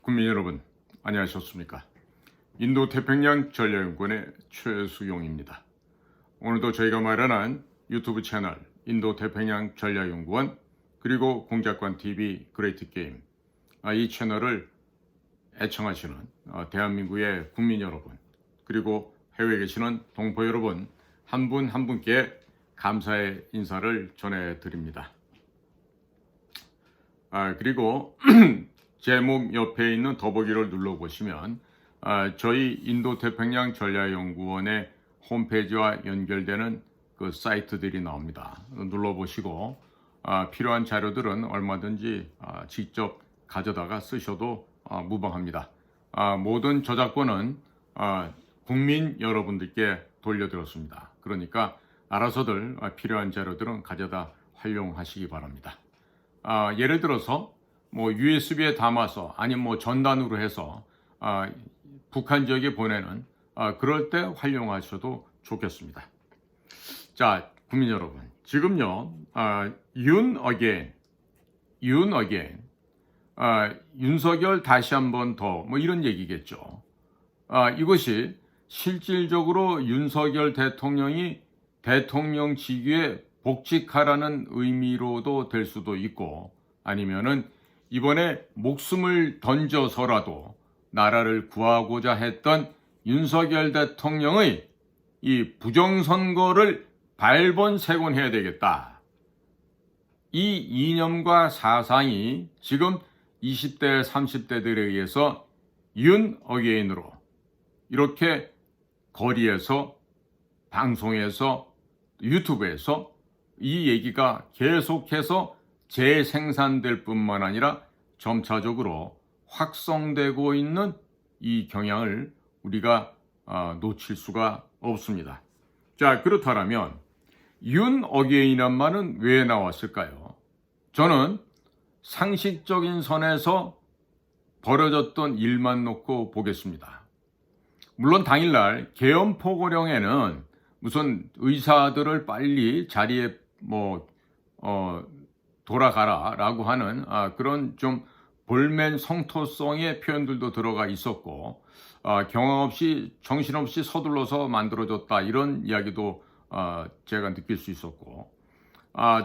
국민 여러분, 안녕하셨습니까? 인도태평양 전략연구원의 최수용입니다. 오늘도 저희가 마련한 유튜브 채널 인도태평양 전략연구원 그리고 공작관TV 그레이트게임 이 채널을 애청하시는 대한민국의 국민 여러분 그리고 해외에 계시는 동포 여러분 한 분 한 분께 감사의 인사를 전해드립니다. 그리고 제 몸 옆에 있는 더보기를 눌러보시면 저희 인도태평양 전략연구원의 홈페이지와 연결되는 그 사이트들이 나옵니다. 눌러보시고 필요한 자료들은 얼마든지 직접 가져다가 쓰셔도 무방합니다. 모든 저작권은 국민 여러분들께 돌려드렸습니다. 그러니까 알아서들 필요한 자료들은 가져다 활용하시기 바랍니다. 예를 들어서 뭐 USB에 담아서 아니면 전단으로 해서 북한 지역에 보내는 그럴 때 활용하셔도 좋겠습니다. 자, 국민 여러분, 지금요 윤 어게인 윤석열 다시 한번 더 뭐 이런 얘기겠죠. 이것이 실질적으로 윤석열 대통령이 대통령 직위에 복직하라는 의미로도 될 수도 있고 아니면은 이번에 목숨을 던져서라도 나라를 구하고자 했던 윤석열 대통령의 이 부정선거를 발본색원해야 되겠다. 이 이념과 사상이 지금 20대, 30대들에 의해서 윤 어게인으로 이렇게 거리에서, 방송에서, 유튜브에서 이 얘기가 계속해서 재생산될 뿐만 아니라 점차적으로 확성되고 있는 이 경향을 우리가 놓칠 수가 없습니다. 자, 그렇다면 윤 어게인이란 말은 왜 나왔을까요? 저는 상식적인 선에서 벌어졌던 일만 놓고 보겠습니다. 물론 당일날 계엄포고령에는 무슨 의사들을 빨리 자리에 돌아가라라고 하는 그런 좀 볼멘 성토성의 표현들도 들어가 있었고 경황 없이 정신없이 서둘러서 만들어졌다 이런 이야기도 제가 느낄 수 있었고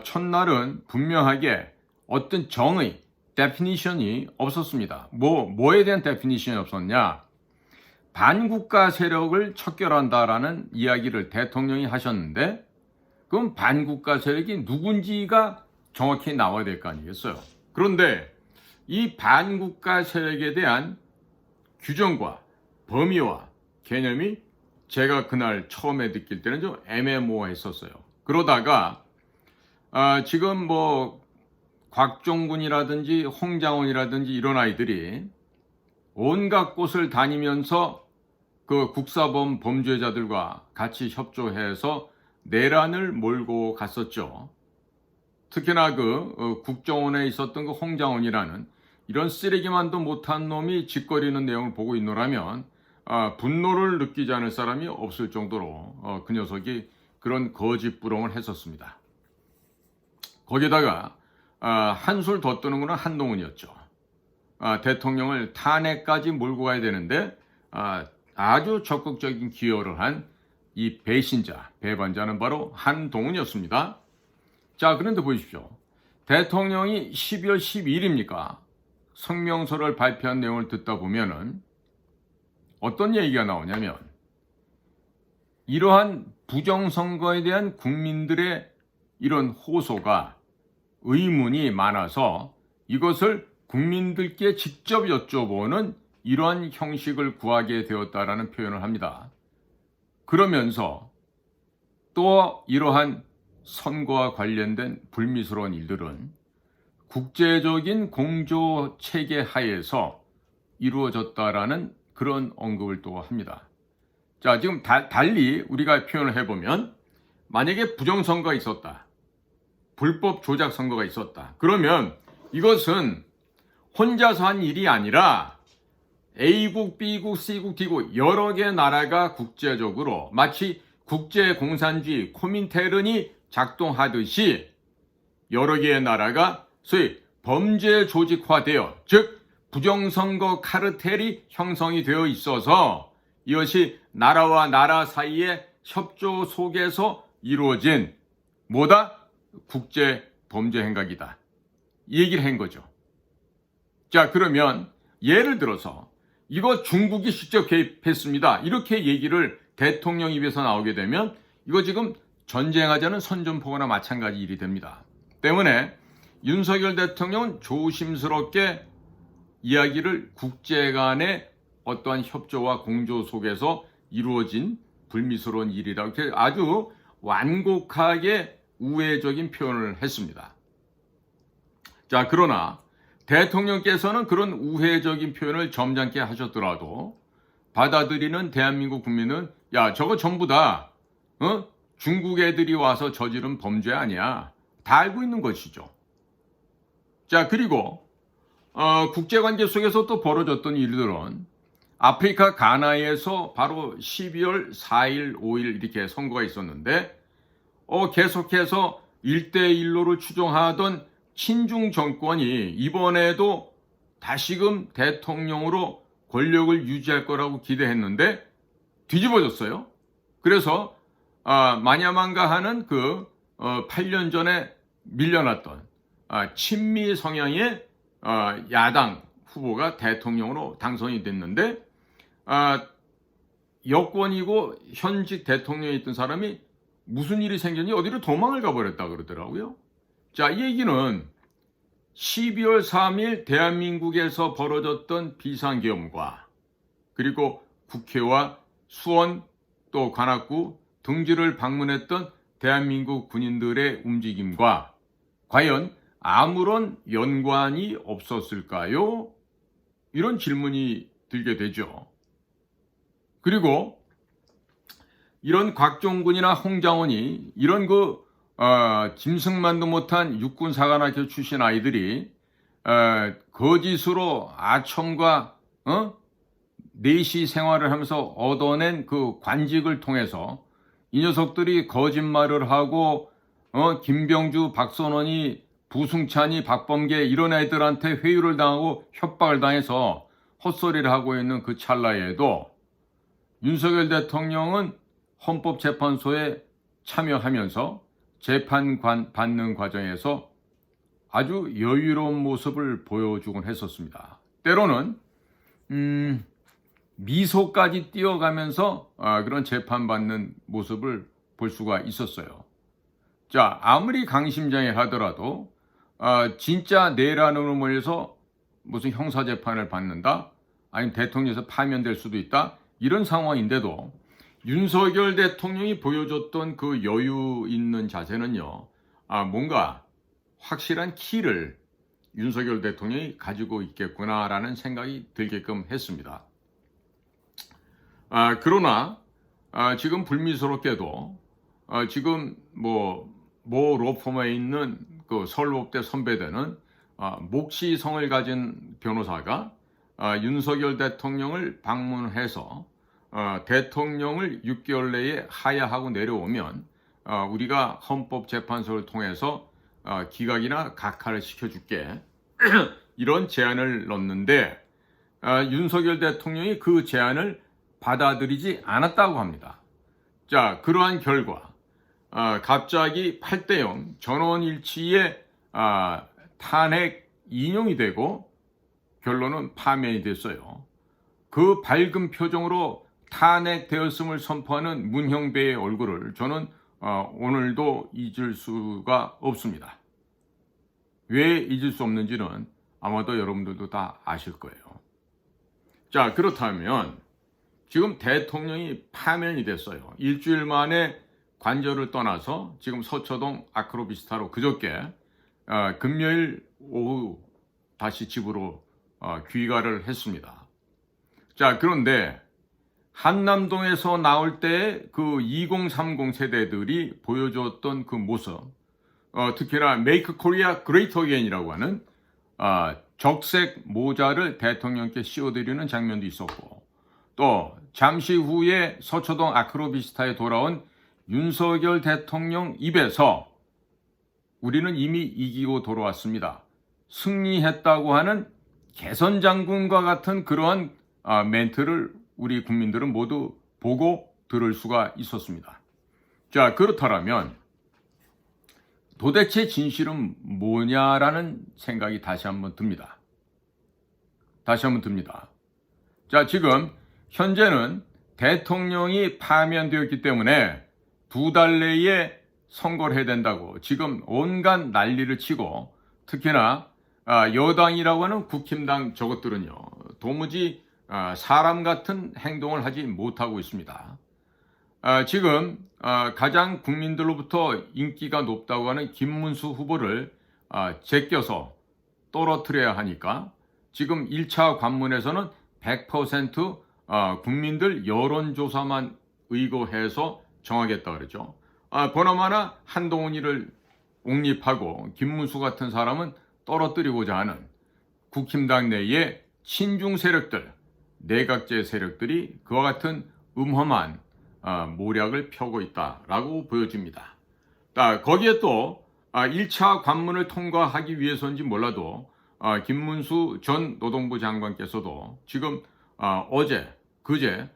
첫날은 분명하게 어떤 정의 데피니션이 없었습니다. 뭐에 대한 데피니션이 없었냐? 반국가 세력을 척결한다라는 이야기를 대통령이 하셨는데 그럼 반국가 세력이 누군지가 정확히 나와야 될 거 아니겠어요? 그런데 이 반국가 세력에 대한 규정과 범위와 개념이 제가 그날 처음에 느낄 때는 좀 애매모호했었어요. 그러다가 지금 곽종군이라든지 홍장원이라든지 이런 아이들이 온갖 곳을 다니면서 그 국사범 범죄자들과 같이 협조해서 내란을 몰고 갔었죠. 특히나 국정원에 있었던 그 홍장원이라는 이런 쓰레기만도 못한 놈이 짓거리는 내용을 보고 있노라면 분노를 느끼지 않을 사람이 없을 정도로 그 녀석이 그런 거짓부렁을 했었습니다. 거기다가 한술 더 뜨는 것은 한동훈이었죠. 대통령을 탄핵까지 몰고 가야 되는데 아주 적극적인 기여를 한 이 배반자는 바로 한동훈이었습니다. 자, 그런데 보십시오. 대통령이 12월 12일입니까? 성명서를 발표한 내용을 듣다 보면은 어떤 얘기가 나오냐면 이러한 부정선거에 대한 국민들의 이런 호소가 의문이 많아서 이것을 국민들께 직접 여쭤보는 이러한 형식을 구하게 되었다라는 표현을 합니다. 그러면서 또 이러한 선거와 관련된 불미스러운 일들은 국제적인 공조 체계 하에서 이루어졌다라는 그런 언급을 또 합니다. 자, 지금 달리 우리가 표현을 해보면 만약에 부정선거가 있었다. 불법 조작 선거가 있었다. 그러면 이것은 혼자서 한 일이 아니라 A국, B국, C국, D국 여러 개 나라가 국제적으로 마치 국제공산주의 코민테른이 작동하듯이 여러 개의 나라가 소위 범죄 조직화되어 즉 부정선거 카르텔이 형성이 되어 있어서 이것이 나라와 나라 사이의 협조 속에서 이루어진 뭐다? 국제 범죄 행각이다. 이 얘기를 한 거죠. 자, 그러면 예를 들어서 이거 중국이 직접 개입했습니다. 이렇게 얘기를 대통령 입에서 나오게 되면 이거 지금 전쟁하자는 선전포고나 마찬가지 일이 됩니다. 때문에 윤석열 대통령은 조심스럽게 이야기를 국제 간의 어떠한 협조와 공조 속에서 이루어진 불미스러운 일이라고 이렇게 아주 완곡하게 우회적인 표현을 했습니다. 자, 그러나 대통령께서는 그런 우회적인 표현을 점잖게 하셨더라도 받아들이는 대한민국 국민은 야, 저거 전부 다 중국 애들이 와서 저지른 범죄 아니야. 다 알고 있는 것이죠. 자, 그리고 국제관계 속에서 또 벌어졌던 일들은 아프리카 가나에서 바로 12월 4일, 5일 이렇게 선거가 있었는데 계속해서 1대1로를 추종하던 친중 정권이 이번에도 다시금 대통령으로 권력을 유지할 거라고 기대했는데 뒤집어졌어요. 그래서 마냐만가 하는 8년 전에 밀려났던 친미 성향의 야당 후보가 대통령으로 당선이 됐는데 여권이고 현직 대통령에 있던 사람이 무슨 일이 생겼니 어디로 도망을 가버렸다 그러더라고요. 자, 이 얘기는 12월 3일 대한민국에서 벌어졌던 비상계엄과 그리고 국회와 수원 또 관악구 등지를 방문했던 대한민국 군인들의 움직임과 과연 아무런 연관이 없었을까요? 이런 질문이 들게 되죠. 그리고 이런 곽종군이나 홍장원이 이런 짐승만도 못한 육군사관학교 출신 아이들이 거짓으로 아첨과 내시 생활을 하면서 얻어낸 그 관직을 통해서 이 녀석들이 거짓말을 하고 김병주, 박선원이, 부승찬이, 박범계 이런 애들한테 회유를 당하고 협박을 당해서 헛소리를 하고 있는 그 찰나에도 윤석열 대통령은 헌법재판소에 참여하면서 재판 받는 과정에서 아주 여유로운 모습을 보여주곤 했었습니다. 때로는 미소까지 띄어가면서 그런 재판받는 모습을 볼 수가 있었어요. 자, 아무리 강심장애 하더라도 진짜 내란으로 몰려서 무슨 형사재판을 받는다? 아니면 대통령에서 파면될 수도 있다? 이런 상황인데도 윤석열 대통령이 보여줬던 그 여유 있는 자세는요, 뭔가 확실한 키를 윤석열 대통령이 가지고 있겠구나라는 생각이 들게끔 했습니다. 그러나 지금 불미스럽게도 지금 모 로펌에 있는 그 서울법대 선배되는 몫이 성을 가진 변호사가 윤석열 대통령을 방문해서 대통령을 6개월 내에 하야하고 내려오면 우리가 헌법재판소를 통해서 기각이나 각하를 시켜줄게 이런 제안을 넣었는데 윤석열 대통령이 그 제안을 받아들이지 않았다고 합니다. 자, 그러한 결과 갑자기 8대0 전원일치의 탄핵 인용이 되고 결론은 파면이 됐어요. 그 밝은 표정으로 탄핵되었음을 선포하는 문형배의 얼굴을 저는 오늘도 잊을 수가 없습니다. 왜 잊을 수 없는지는 아마도 여러분들도 다 아실 거예요. 자, 그렇다면 지금 대통령이 파면이 됐어요. 일주일 만에 관저를 떠나서 지금 서초동 아크로비스타로 그저께 금요일 오후 다시 집으로 귀가를 했습니다. 자, 그런데 한남동에서 나올 때 그 2030 세대들이 보여줬던 그 모습, 특히나 Make Korea Great Again이라고 하는 적색 모자를 대통령께 씌워드리는 장면도 있었고, 또 잠시 후에 서초동 아크로비스타에 돌아온 윤석열 대통령 입에서 우리는 이미 이기고 돌아왔습니다, 승리했다고 하는 개선 장군과 같은 그러한 멘트를 우리 국민들은 모두 보고 들을 수가 있었습니다. 자, 그렇다면 도대체 진실은 뭐냐라는 생각이 다시 한번 듭니다. 자, 지금 현재는 대통령이 파면되었기 때문에 2달 내에 선거를 해야 된다고 지금 온갖 난리를 치고, 특히나 여당이라고 하는 국힘당 저것들은요, 도무지 사람 같은 행동을 하지 못하고 있습니다. 지금 가장 국민들로부터 인기가 높다고 하는 김문수 후보를 제껴서 떨어뜨려야 하니까 지금 1차 관문에서는 100% 국민들 여론조사만 의거해서 정하겠다 그러죠. 보나마나 한동훈이를 옹립하고 김문수 같은 사람은 떨어뜨리고자 하는 국힘당 내의 친중 세력들, 내각제 세력들이 그와 같은 음험한 모략을 펴고 있다라고 보여집니다. 거기에 또 1차 관문을 통과하기 위해서인지 몰라도 김문수 전 노동부 장관께서도 지금 어제, 그제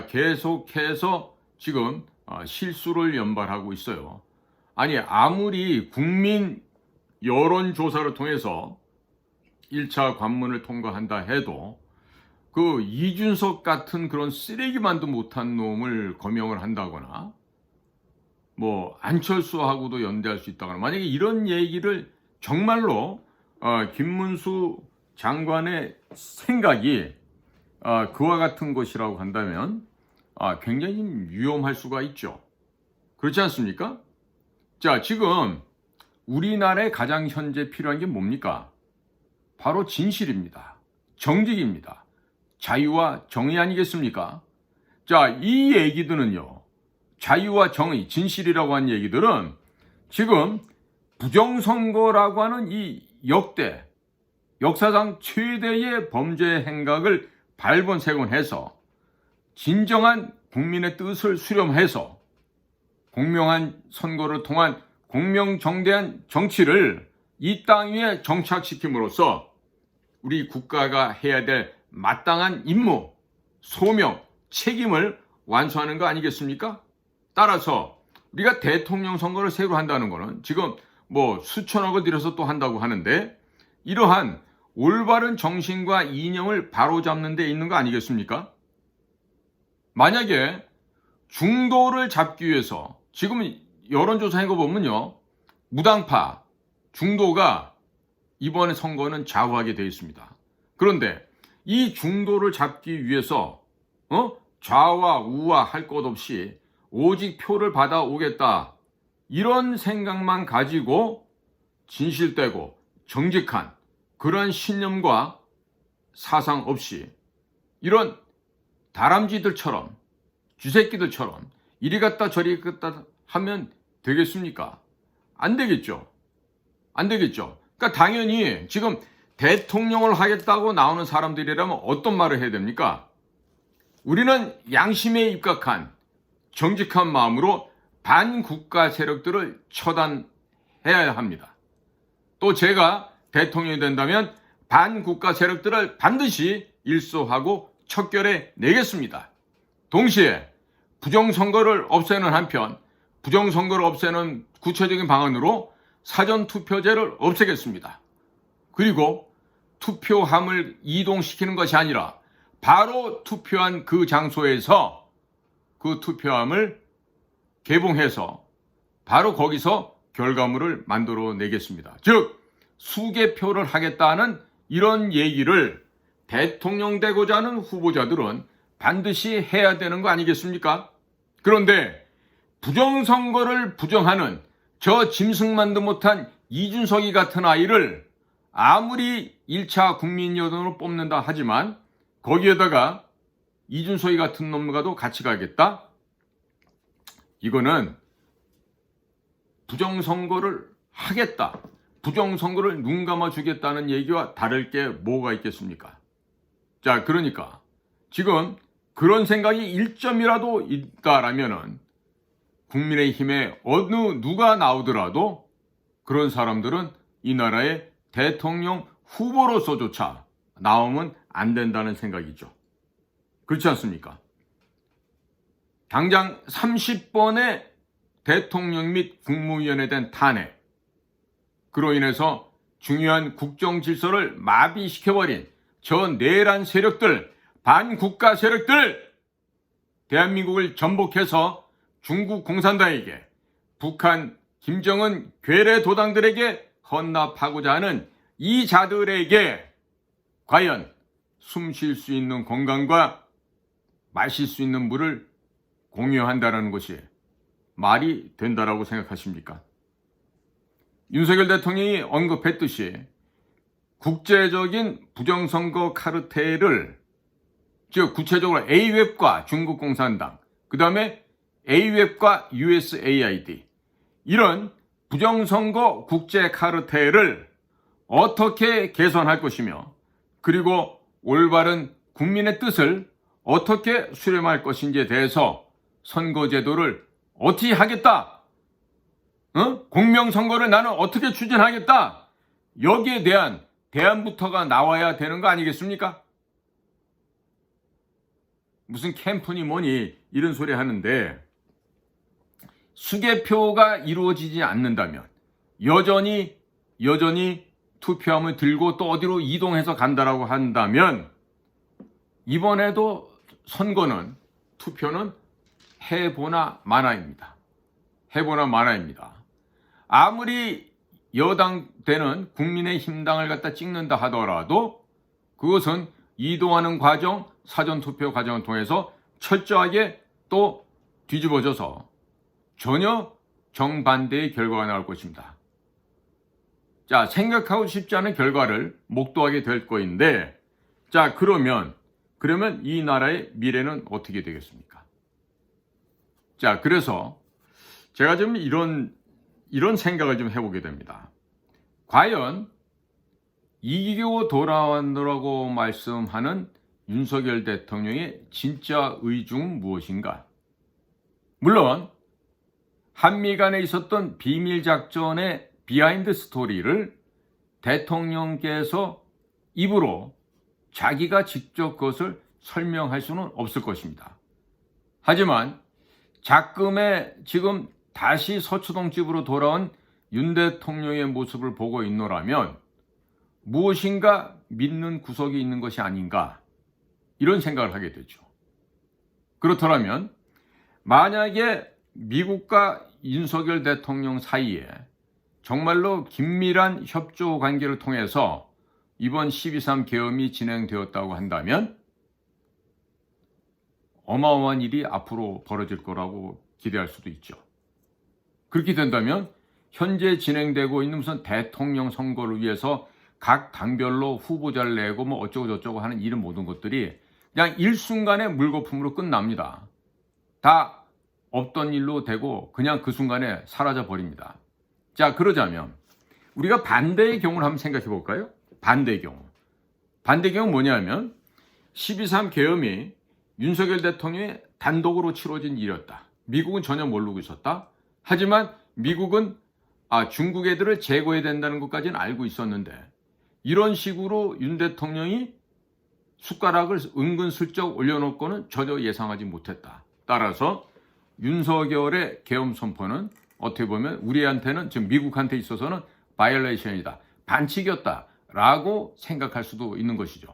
계속해서 지금 실수를 연발하고 있어요. 아니, 아무리 국민 여론조사를 통해서 1차 관문을 통과한다 해도 그 이준석 같은 그런 쓰레기만도 못한 놈을 거명을 한다거나 뭐 안철수하고도 연대할 수 있다거나, 만약에 이런 얘기를 정말로 김문수 장관의 생각이 그와 같은 것이라고 한다면 굉장히 위험할 수가 있죠. 그렇지 않습니까? 자, 지금 우리나라에 가장 현재 필요한 게 뭡니까? 바로 진실입니다. 정직입니다. 자유와 정의 아니겠습니까? 자, 이 얘기들은요, 자유와 정의, 진실이라고 하는 얘기들은 지금 부정선거라고 하는 이 역사상 최대의 범죄 행각을 발본색원해서 진정한 국민의 뜻을 수렴해서 공명한 선거를 통한 공명정대한 정치를 이 땅 위에 정착시킴으로써 우리 국가가 해야 될 마땅한 임무, 소명, 책임을 완수하는 거 아니겠습니까? 따라서 우리가 대통령 선거를 새로 한다는 거는 지금 뭐 수천억을 들여서 또 한다고 하는데, 이러한 올바른 정신과 이념을 바로잡는 데 있는 거 아니겠습니까? 만약에 중도를 잡기 위해서 지금 여론조사한 거 보면요, 무당파, 중도가 이번에 선거는 좌우하게 되어 있습니다. 그런데 이 중도를 잡기 위해서 좌와 우와 할 것 없이 오직 표를 받아오겠다, 이런 생각만 가지고 진실되고 정직한 그런 신념과 사상 없이 이런 다람쥐들처럼, 쥐새끼들처럼 이리 갔다 저리 갔다 하면 되겠습니까? 안 되겠죠. 그러니까 당연히 지금 대통령을 하겠다고 나오는 사람들이라면 어떤 말을 해야 됩니까? 우리는 양심에 입각한 정직한 마음으로 반국가 세력들을 처단해야 합니다. 또 제가 대통령이 된다면 반국가 세력들을 반드시 일소하고 척결해 내겠습니다. 동시에 부정선거를 없애는 한편, 부정선거를 없애는 구체적인 방안으로 사전투표제를 없애겠습니다. 그리고 투표함을 이동시키는 것이 아니라 바로 투표한 그 장소에서 그 투표함을 개봉해서 바로 거기서 결과물을 만들어 내겠습니다. 즉, 수개표를 하겠다는 이런 얘기를 대통령 되고자 하는 후보자들은 반드시 해야 되는 거 아니겠습니까? 그런데 부정선거를 부정하는 저 짐승만도 못한 이준석이 같은 아이를 아무리 1차 국민여론으로 뽑는다 하지만 거기에다가 이준석이 같은 놈과도 같이 가겠다? 이거는 부정선거를 하겠다, 부정선거를 눈 감아주겠다는 얘기와 다를 게 뭐가 있겠습니까? 자, 그러니까 지금 그런 생각이 1점이라도 있다라면은 국민의힘에 어느 누가 나오더라도 그런 사람들은 이 나라의 대통령 후보로서조차 나오면 안 된다는 생각이죠. 그렇지 않습니까? 당장 30번의 대통령 및 국무위원에 대한 탄핵, 그로 인해서 중요한 국정 질서를 마비시켜버린 저 내란 세력들, 반국가 세력들, 대한민국을 전복해서 중국 공산당에게, 북한 김정은 괴뢰 도당들에게 헌납하고자 하는 이 자들에게 과연 숨 쉴 수 있는 건강과 마실 수 있는 물을 공유한다는 것이 말이 된다라고 생각하십니까? 윤석열 대통령이 언급했듯이 국제적인 부정선거 카르텔을, 즉 구체적으로 A웹과 중국 공산당, 그 다음에 A웹과 USAID, 이런 부정선거 국제 카르텔을 어떻게 개선할 것이며, 그리고 올바른 국민의 뜻을 어떻게 수렴할 것인지에 대해서 선거제도를 어떻게 하겠다, 공명선거를 나는 어떻게 추진하겠다, 여기에 대한 대안부터가 나와야 되는 거 아니겠습니까? 무슨 캠프니 뭐니 이런 소리 하는데, 수개표가 이루어지지 않는다면 여전히 투표함을 들고 또 어디로 이동해서 간다라고 한다면 이번에도 선거는, 투표는 해보나 마나입니다. 해보나 마나입니다. 아무리 여당 되는 국민의힘당을 갖다 찍는다 하더라도 그것은 이동하는 과정, 사전투표 과정을 통해서 철저하게 또 뒤집어져서 전혀 정반대의 결과가 나올 것입니다. 자, 생각하고 싶지 않은 결과를 목도하게 될 거인데, 자, 그러면 이 나라의 미래는 어떻게 되겠습니까? 자, 그래서 제가 좀 이런 생각을 좀 해보게 됩니다. 과연 이기고 돌아왔노라고 말씀하는 윤석열 대통령의 진짜 의중은 무엇인가? 물론 한미 간에 있었던 비밀작전의 비하인드 스토리를 대통령께서 입으로 자기가 직접 그것을 설명할 수는 없을 것입니다. 하지만 작금에 지금 다시 서초동 집으로 돌아온 윤 대통령의 모습을 보고 있노라면 무엇인가 믿는 구석이 있는 것이 아닌가, 이런 생각을 하게 되죠. 그렇더라면 만약에 미국과 윤석열 대통령 사이에 정말로 긴밀한 협조 관계를 통해서 이번 12.3 계엄이 진행되었다고 한다면 어마어마한 일이 앞으로 벌어질 거라고 기대할 수도 있죠. 그렇게 된다면 현재 진행되고 있는 무슨 대통령 선거를 위해서 각 당별로 후보자를 내고 뭐 어쩌고 저쩌고 하는 이런 모든 것들이 그냥 일순간에 물거품으로 끝납니다. 다 없던 일로 되고 그냥 그 순간에 사라져 버립니다. 자, 그러자면 우리가 반대의 경우를 한번 생각해 볼까요? 반대의 경우 뭐냐면 12.3 계엄이 윤석열 대통령이 단독으로 치러진 일이었다. 미국은 전혀 모르고 있었다. 하지만 미국은 중국 애들을 제거해야 된다는 것까지는 알고 있었는데, 이런 식으로 윤 대통령이 숟가락을 은근슬쩍 올려놓고는 전혀 예상하지 못했다. 따라서 윤석열의 계엄 선포는 어떻게 보면 우리한테는, 지금 미국한테 있어서는 바이올레이션이다, 반칙이었다 라고 생각할 수도 있는 것이죠.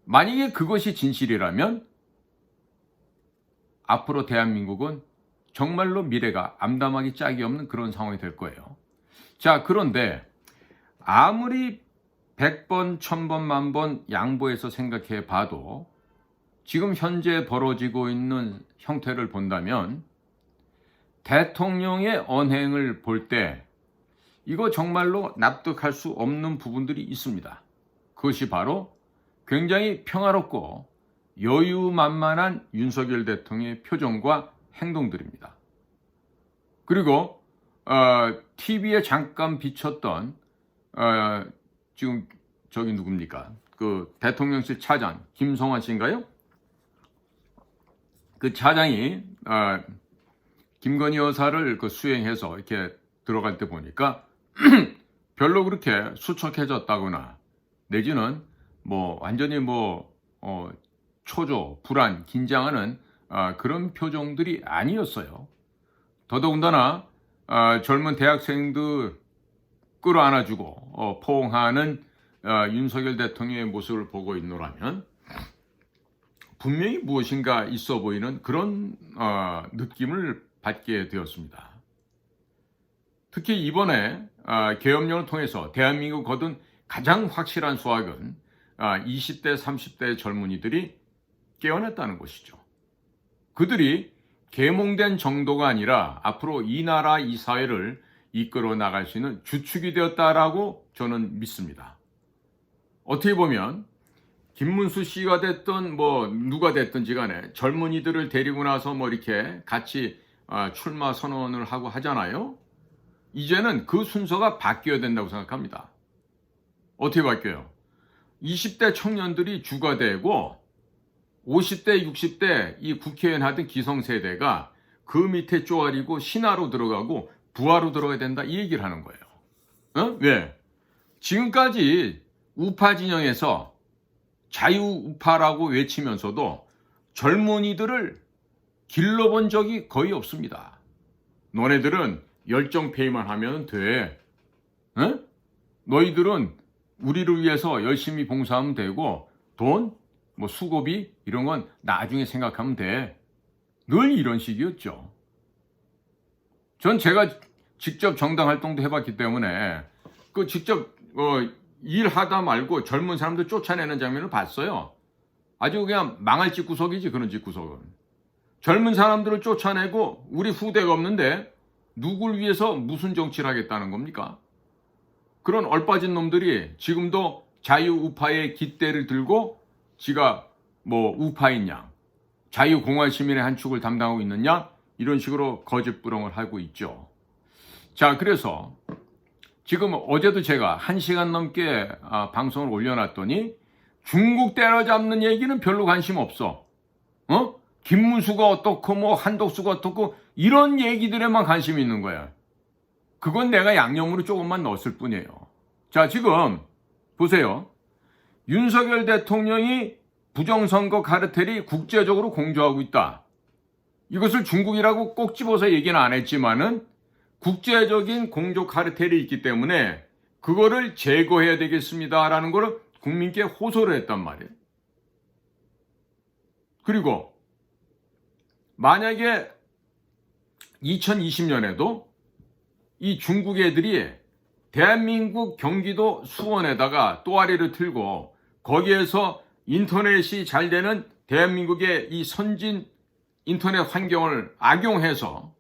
만약에 그것이 진실이라면 앞으로 대한민국은 정말로 미래가 암담하기 짝이 없는 그런 상황이 될 거예요. 자, 그런데 아무리 100번, 1000번, 10,000번 양보해서 생각해 봐도 지금 현재 벌어지고 있는 형태를 본다면 대통령의 언행을 볼 때 이거 정말로 납득할 수 없는 부분들이 있습니다. 그것이 바로 굉장히 평화롭고 여유만만한 윤석열 대통령의 표정과 행동들입니다. 그리고 TV에 잠깐 비쳤던 지금 저기 누굽니까? 그 대통령실 차장 김성환 씨인가요? 그 차장이 김건희 여사를 그 수행해서 이렇게 들어갈 때 보니까 별로 그렇게 수척해졌다거나 내지는 뭐 완전히 초조, 불안, 긴장하는 그런 표정들이 아니었어요. 더더군다나 젊은 대학생들 끌어안아주고 포옹하는 윤석열 대통령의 모습을 보고 있노라면 분명히 무엇인가 있어 보이는 그런 느낌을 받게 되었습니다. 특히 이번에 계엄령을 통해서 대한민국 거둔 가장 확실한 수확은 20대, 30대 젊은이들이 깨어났다는 것이죠. 그들이 계몽된 정도가 아니라 앞으로 이 나라, 이 사회를 이끌어 나갈 수 있는 주축이 되었다라고 저는 믿습니다. 어떻게 보면 김문수 씨가 됐든 누가 됐든지 간에 젊은이들을 데리고 나서 이렇게 같이 출마 선언을 하고 하잖아요. 이제는 그 순서가 바뀌어야 된다고 생각합니다. 어떻게 바뀌어요? 20대 청년들이 주가 되고 50대, 60대 이 국회의원 하던 기성세대가 그 밑에 쪼아리고 신하로 들어가고 부하로 들어가야 된다 이 얘기를 하는 거예요. 왜? 지금까지 우파 진영에서 자유우파라고 외치면서도 젊은이들을 길러본 적이 거의 없습니다. 너네들은 열정페이만 하면 돼. 너희들은 우리를 위해서 열심히 봉사하면 되고 돈, 수고비 이런 건 나중에 생각하면 돼. 늘 이런 식이었죠. 전 제가 직접 정당 활동도 해봤기 때문에 그 직접 일하다 말고 젊은 사람들 쫓아내는 장면을 봤어요. 아주 그냥 망할 집구석이지 그런 집구석은. 젊은 사람들을 쫓아내고 우리 후대가 없는데 누굴 위해서 무슨 정치를 하겠다는 겁니까? 그런 얼빠진 놈들이 지금도 자유우파의 깃대를 들고 지가 우파인 양, 자유공화시민의 한 축을 담당하고 있느냐 이런 식으로 거짓부렁을 하고 있죠. 자, 그래서 지금 어제도 제가 1시간 넘게 방송을 올려놨더니 중국 때려잡는 얘기는 별로 관심 없어. 김문수가 어떻고 한덕수가 어떻고 이런 얘기들에만 관심이 있는 거야. 그건 내가 양념으로 조금만 넣었을 뿐이에요. 자, 지금 보세요. 윤석열 대통령이 부정선거 카르텔이 국제적으로 공조하고 있다. 이것을 중국이라고 꼭 집어서 얘기는 안 했지만은 국제적인 공조 카르텔이 있기 때문에 그거를 제거해야 되겠습니다라는 걸 국민께 호소를 했단 말이에요. 그리고 만약에 2020년에도 이 중국 애들이 대한민국 경기도 수원에다가 또아리를 틀고 거기에서 인터넷이 잘 되는 대한민국의 이 선진 인터넷 환경을 악용해서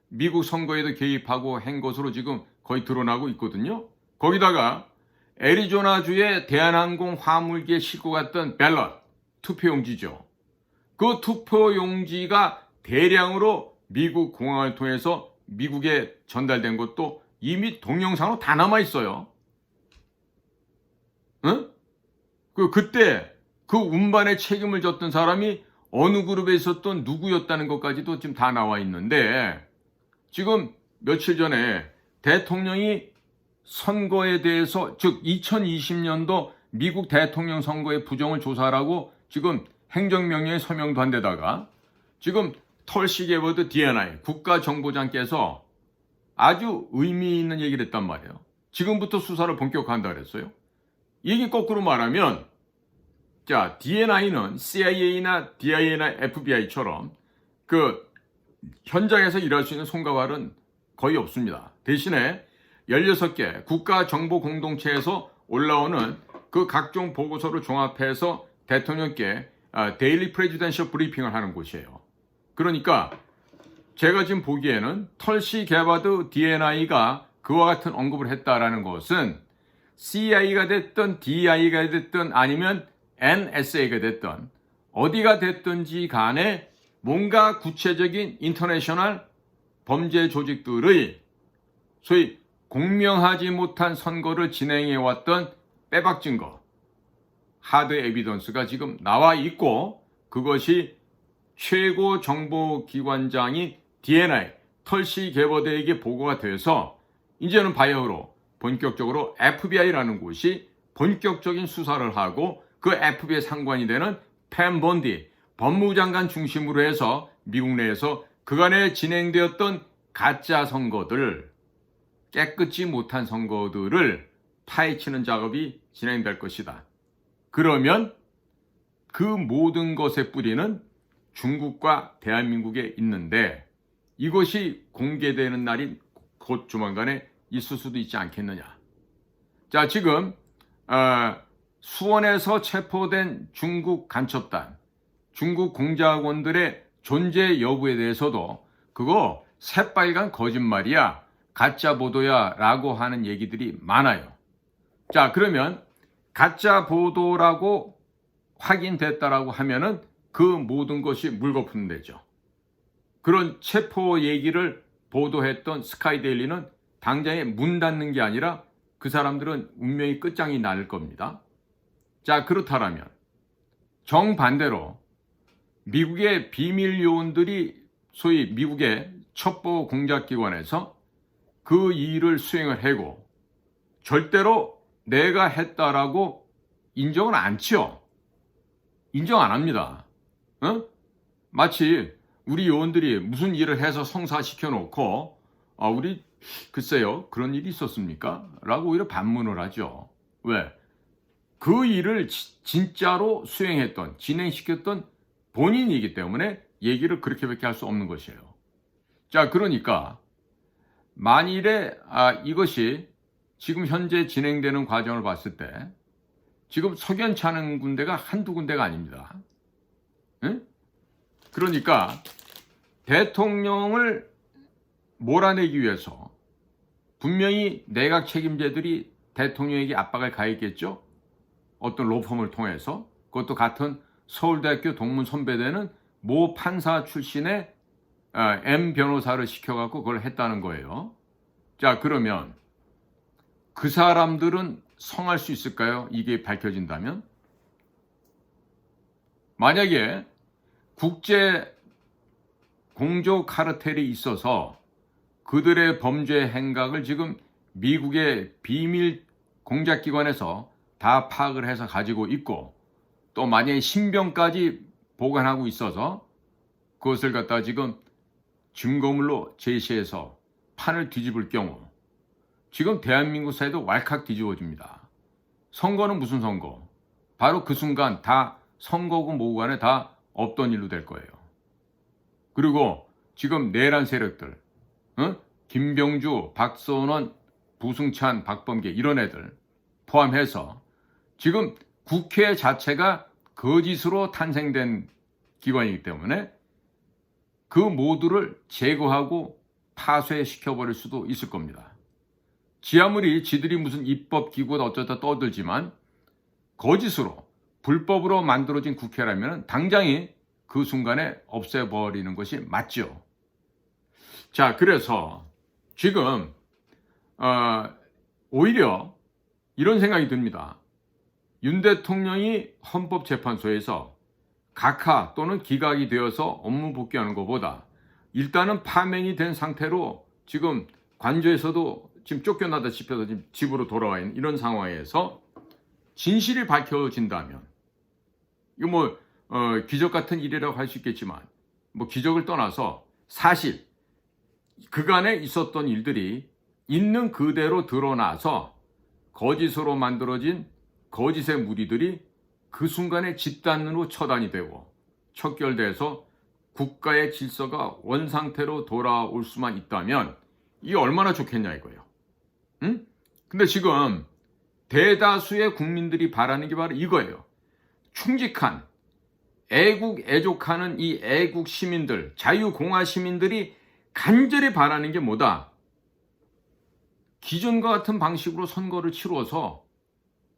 미국 선거에도 개입하고 한 것으로 지금 거의 드러나고 있거든요. 거기다가 애리조나주의 대한항공 화물기에 싣고 갔던 밸럿, 투표용지죠. 그 투표용지가 대량으로 미국 공항을 통해서 미국에 전달된 것도 이미 동영상으로 다 남아있어요. 그때 그 운반에 책임을 졌던 사람이 어느 그룹에 있었던 누구였다는 것까지도 지금 다 나와 있는데 지금 며칠 전에 대통령이 선거에 대해서 즉 2020년도 미국 대통령 선거의 부정을 조사하라고 지금 행정명령에 서명도 한 데다가 지금 털시 게버드 DNI 국가정보장께서 아주 의미 있는 얘기를 했단 말이에요. 지금부터 수사를 본격화한다 그랬어요. 얘기 거꾸로 말하면 자, DNI는 CIA나 DIA나 FBI처럼 그 현장에서 일할 수 있는 손과 발은 거의 없습니다. 대신에 16개 국가정보공동체에서 올라오는 그 각종 보고서를 종합해서 대통령께 데일리 프레지던셜 브리핑을 하는 곳이에요. 그러니까 제가 지금 보기에는 털시 게바드 DNI가 그와 같은 언급을 했다라는 것은 CIA가 됐든 DIA가 됐든 아니면 NSA가 됐든 어디가 됐든지 간에 뭔가 구체적인 인터내셔널 범죄 조직들의 소위 공명하지 못한 선거를 진행해왔던 빼박 증거, 하드 에비던스가 지금 나와 있고 그것이 최고 정보기관장인 DNI, 털시 게버드에게 보고가 돼서 이제는 바이오로 본격적으로 FBI라는 곳이 본격적인 수사를 하고 그 FBI의 상관이 되는 팸 본디 법무부 장관 중심으로 해서 미국 내에서 그간에 진행되었던 가짜 선거들, 깨끗이 못한 선거들을 파헤치는 작업이 진행될 것이다. 그러면 그 모든 것의 뿌리는 중국과 대한민국에 있는데 이것이 공개되는 날이 곧 조만간에 있을 수도 있지 않겠느냐. 자, 지금 수원에서 체포된 중국 간첩단, 중국 공작원들의 존재 여부에 대해서도 그거 새빨간 거짓말이야, 가짜 보도야 라고 하는 얘기들이 많아요. 자, 그러면 가짜 보도라고 확인됐다라고 하면은 그 모든 것이 물거푸는 되죠. 그런 체포 얘기를 보도했던 스카이데일리는 당장에 문 닫는 게 아니라 그 사람들은 운명이 끝장이 날 겁니다. 자, 그렇다면 정반대로 미국의 비밀 요원들이 소위 미국의 첩보 공작기관에서 그 일을 수행을 하고 절대로 내가 했다라고 인정을 안 치요. 인정 안 합니다. 마치 우리 요원들이 무슨 일을 해서 성사시켜 놓고 우리 글쎄요 그런 일이 있었습니까? 라고 오히려 반문을 하죠. 왜? 그 일을 진짜로 수행했던, 진행시켰던 본인이기 때문에 얘기를 그렇게밖에 할 수 없는 것이에요. 자, 그러니까 만일에 이것이 지금 현재 진행되는 과정을 봤을 때 지금 석연치 않은 군데가 한두 군데가 아닙니다. 응? 그러니까 대통령을 몰아내기 위해서 분명히 내각 책임자들이 대통령에게 압박을 가했겠죠. 어떤 로펌을 통해서. 그것도 같은 서울대학교 동문 선배되는 모 판사 출신의 M 변호사를 시켜갖고 그걸 했다는 거예요. 자, 그러면 그 사람들은 성할 수 있을까요? 이게 밝혀진다면? 만약에 국제 공조 카르텔이 있어서 그들의 범죄 행각을 지금 미국의 비밀 공작기관에서 다 파악을 해서 가지고 있고 또 만약에 신병까지 보관하고 있어서 그것을 갖다 지금 증거물로 제시해서 판을 뒤집을 경우 지금 대한민국 사회도 왈칵 뒤집어집니다. 선거는 무슨 선거? 바로 그 순간 다 선거고 뭐고 간에 다 없던 일로 될 거예요. 그리고 지금 내란 세력들, 김병주, 박선원, 부승찬, 박범계 이런 애들 포함해서 지금 국회 자체가 거짓으로 탄생된 기관이기 때문에 그 모두를 제거하고 파쇄시켜버릴 수도 있을 겁니다. 아무리 지들이 무슨 입법기구다 어쩌다 떠들지만 거짓으로 불법으로 만들어진 국회라면 당장에 그 순간에 없애버리는 것이 맞죠. 자, 그래서 지금 오히려 이런 생각이 듭니다. 윤 대통령이 헌법재판소에서 각하 또는 기각이 되어서 업무 복귀하는 것보다 일단은 파면이 된 상태로 지금 관저에서도 지금 쫓겨나다시피 해서 지금 집으로 돌아와 있는 이런 상황에서 진실이 밝혀진다면 이거 뭐 기적 같은 일이라고 할 수 있겠지만 뭐 기적을 떠나서 사실 그간에 있었던 일들이 있는 그대로 드러나서 거짓으로 만들어진 거짓의 무리들이 그 순간에 집단으로 처단이 되고 척결돼서 국가의 질서가 원상태로 돌아올 수만 있다면 이게 얼마나 좋겠냐 이거예요. 응? 근데 지금 대다수의 국민들이 바라는 게 바로 이거예요. 충직한 애국 애족하는 이 애국 시민들, 자유공화 시민들이 간절히 바라는 게 뭐다? 기존과 같은 방식으로 선거를 치루어서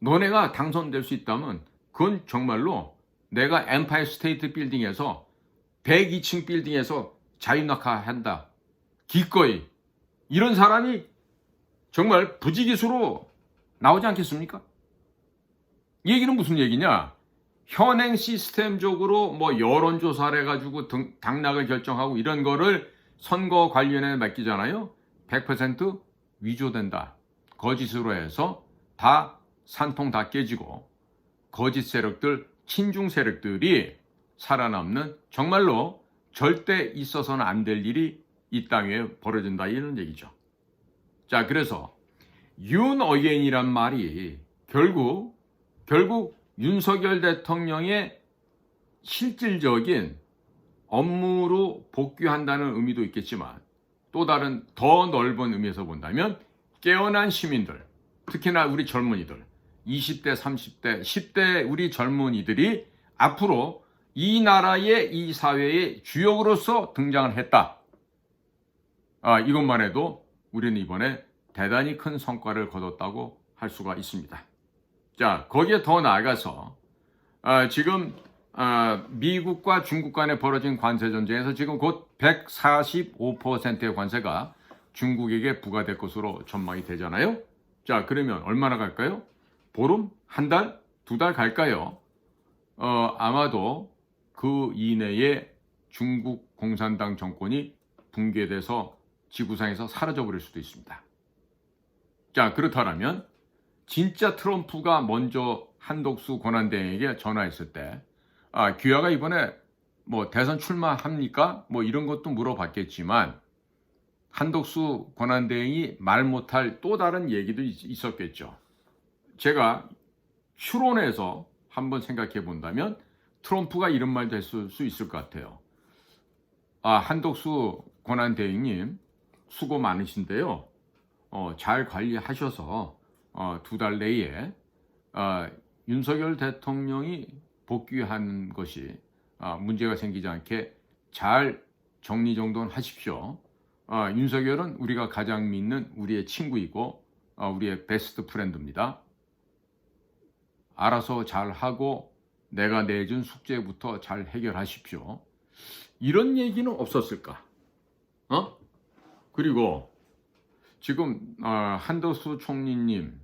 너네가 당선될 수 있다면 그건 정말로 내가 엠파이어 스테이트 빌딩에서 102층 빌딩에서 자유낙하한다. 기꺼이. 이런 사람이 정말 부지기수로 나오지 않겠습니까? 이 얘기는 무슨 얘기냐? 현행 시스템적으로 뭐 여론조사를 해가지고 당락을 결정하고 이런 거를 선거 관리위원회에 맡기잖아요. 100% 위조된다. 거짓으로 해서 다 산통 다 깨지고 거짓 세력들, 친중 세력들이 살아남는 정말로 절대 있어서는 안 될 일이 이 땅에 벌어진다 이런 얘기죠. 자, 그래서 윤어게인이란 말이 결국 윤석열 대통령의 실질적인 업무로 복귀한다는 의미도 있겠지만 또 다른 더 넓은 의미에서 본다면 깨어난 시민들, 특히나 우리 젊은이들, 20대, 30대, 10대 우리 젊은이들이 앞으로 이 나라의 이 사회의 주역으로서 등장을 했다. 이것만 해도 우리는 이번에 대단히 큰 성과를 거뒀다고 할 수가 있습니다. 자, 거기에 더 나아가서 지금 미국과 중국 간에 벌어진 관세 전쟁에서 지금 곧 145%의 관세가 중국에게 부과될 것으로 전망이 되잖아요. 자, 그러면 얼마나 갈까요? 보름? 한 달? 두 달 갈까요? 아마도 그 이내에 중국 공산당 정권이 붕괴돼서 지구상에서 사라져버릴 수도 있습니다. 자, 그렇다면 진짜 트럼프가 먼저 한덕수 권한대행에게 전화했을 때 귀하가 이번에 뭐 대선 출마합니까? 뭐 이런 것도 물어봤겠지만 한덕수 권한대행이 말 못할 또 다른 얘기도 있었겠죠. 제가 추론해서 한번 생각해 본다면 트럼프가 이런 말도 했을 수 있을 것 같아요. 한덕수 권한대행님 수고 많으신데요. 잘 관리하셔서 두 달 내에 윤석열 대통령이 복귀하는 것이 문제가 생기지 않게 잘 정리정돈 하십시오. 윤석열은 우리가 가장 믿는 우리의 친구이고 우리의 베스트 프렌드입니다. 알아서 잘하고 내가 내준 숙제부터 잘 해결하십시오. 이런 얘기는 없었을까? 그리고 지금 한덕수 총리님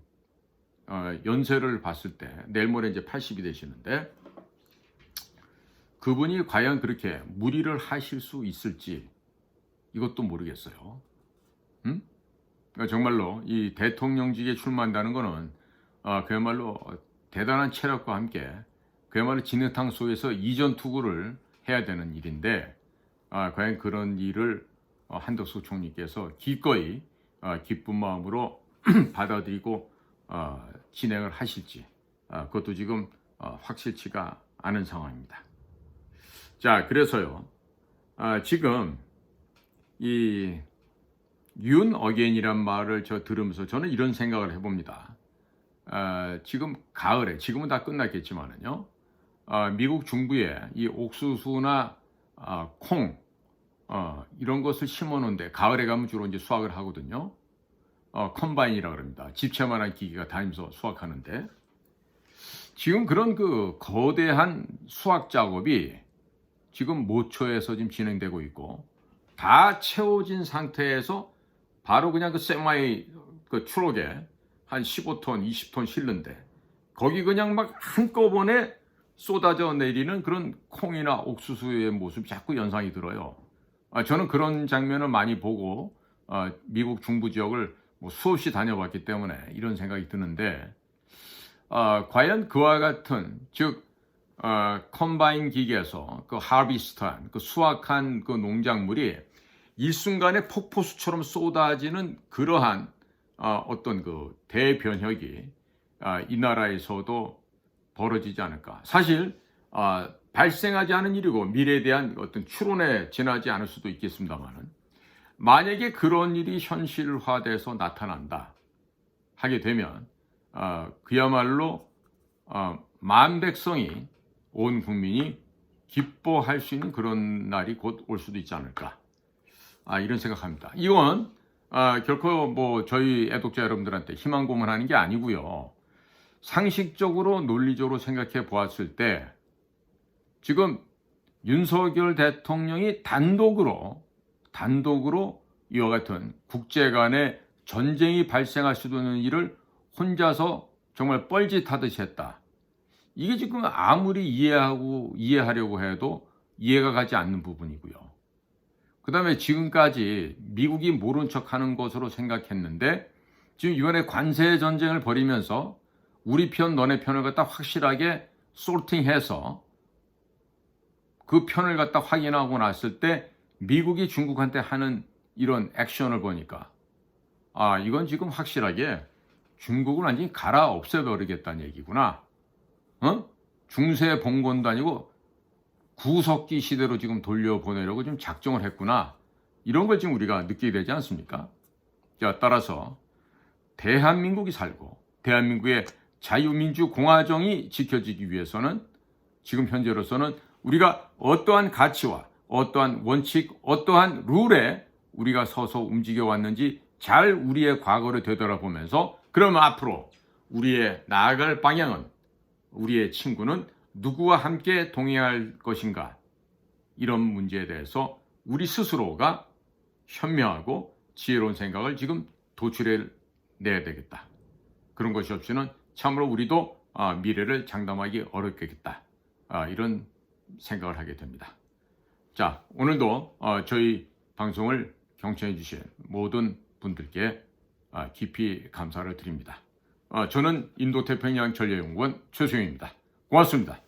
연세를 봤을 때 내일 모레 이제 80이 되시는데 그분이 과연 그렇게 무리를 하실 수 있을지 이것도 모르겠어요. 정말로 이 대통령직에 출마한다는 거는 그야말로 대단한 체력과 함께 그야말로 진흙탕 속에서 이전투구를 해야 되는 일인데 과연 그런 일을 한덕수 총리께서 기꺼이 기쁜 마음으로 받아들이고 진행을 하실지 그것도 지금 확실치가 않은 상황입니다. 자, 그래서요 지금 이 윤어게인이란 말을 들으면서 저는 이런 생각을 해봅니다. 지금 가을에, 지금은 다 끝났겠지만은요, 미국 중부에 이 옥수수나 콩 이런 것을 심어놓은데 가을에 가면 주로 이제 수확을 하거든요. 컴바인이라고 합니다. 집채만한 기계가 다니면서 수확하는데 지금 그런 그 거대한 수확 작업이 지금 모처에서 지금 진행되고 있고 다 채워진 상태에서 바로 그냥 그 세마이 그 트럭에 한 15톤, 20톤 실는데 거기 그냥 막 한꺼번에 쏟아져 내리는 그런 콩이나 옥수수의 모습이 자꾸 연상이 들어요. 저는 그런 장면을 많이 보고 미국 중부 지역을 뭐 수없이 다녀봤기 때문에 이런 생각이 드는데 과연 그와 같은 즉 컴바인 기계에서 그 하비스트한 그 수확한 그 농작물이 일순간에 폭포수처럼 쏟아지는 그러한 어떤 그 대변혁이 이 나라에서도 벌어지지 않을까. 사실 발생하지 않은 일이고 미래에 대한 어떤 추론에 지나지 않을 수도 있겠습니다만은 만약에 그런 일이 현실화돼서 나타난다 하게 되면 그야말로 만백성이 온 국민이 기뻐할 수 있는 그런 날이 곧 올 수도 있지 않을까. 이런 생각합니다. 이건 결코 뭐 저희 애독자 여러분들한테 희망 고문하는 게 아니고요. 상식적으로 논리적으로 생각해 보았을 때 지금 윤석열 대통령이 단독으로 이와 같은 국제 간의 전쟁이 발생할 수도 있는 일을 혼자서 정말 뻘짓하듯이 했다. 이게 지금 아무리 이해하려고 해도 이해가 가지 않는 부분이고요. 그 다음에 지금까지 미국이 모른 척하는 것으로 생각했는데 지금 이번에 관세 전쟁을 벌이면서 우리 편 너네 편을 갖다 확실하게 소팅해서 그 편을 갖다 확인하고 났을 때 미국이 중국한테 하는 이런 액션을 보니까 이건 지금 확실하게 중국을 완전히 갈아 없애버리겠다는 얘기구나. 중세 봉건도 아니고 구석기 시대로 지금 돌려보내려고 좀 작정을 했구나. 이런 걸 지금 우리가 느끼게 되지 않습니까? 자, 따라서 대한민국이 살고 대한민국의 자유민주 공화정이 지켜지기 위해서는 지금 현재로서는 우리가 어떠한 가치와 어떠한 원칙, 어떠한 룰에 우리가 서서 움직여 왔는지 잘 우리의 과거를 되돌아보면서 그러면 앞으로 우리의 나아갈 방향은 우리의 친구는 누구와 함께 동행할 것인가, 이런 문제에 대해서 우리 스스로가 현명하고 지혜로운 생각을 지금 도출해 내야 되겠다. 그런 것이 없이는 참으로 우리도 미래를 장담하기 어렵겠다. 이런 생각을 하게 됩니다. 자, 오늘도 저희 방송을 경청해 주신 모든 분들께 깊이 감사를 드립니다. 저는 인도태평양 전략연구원 최수영입니다. 고맙습니다.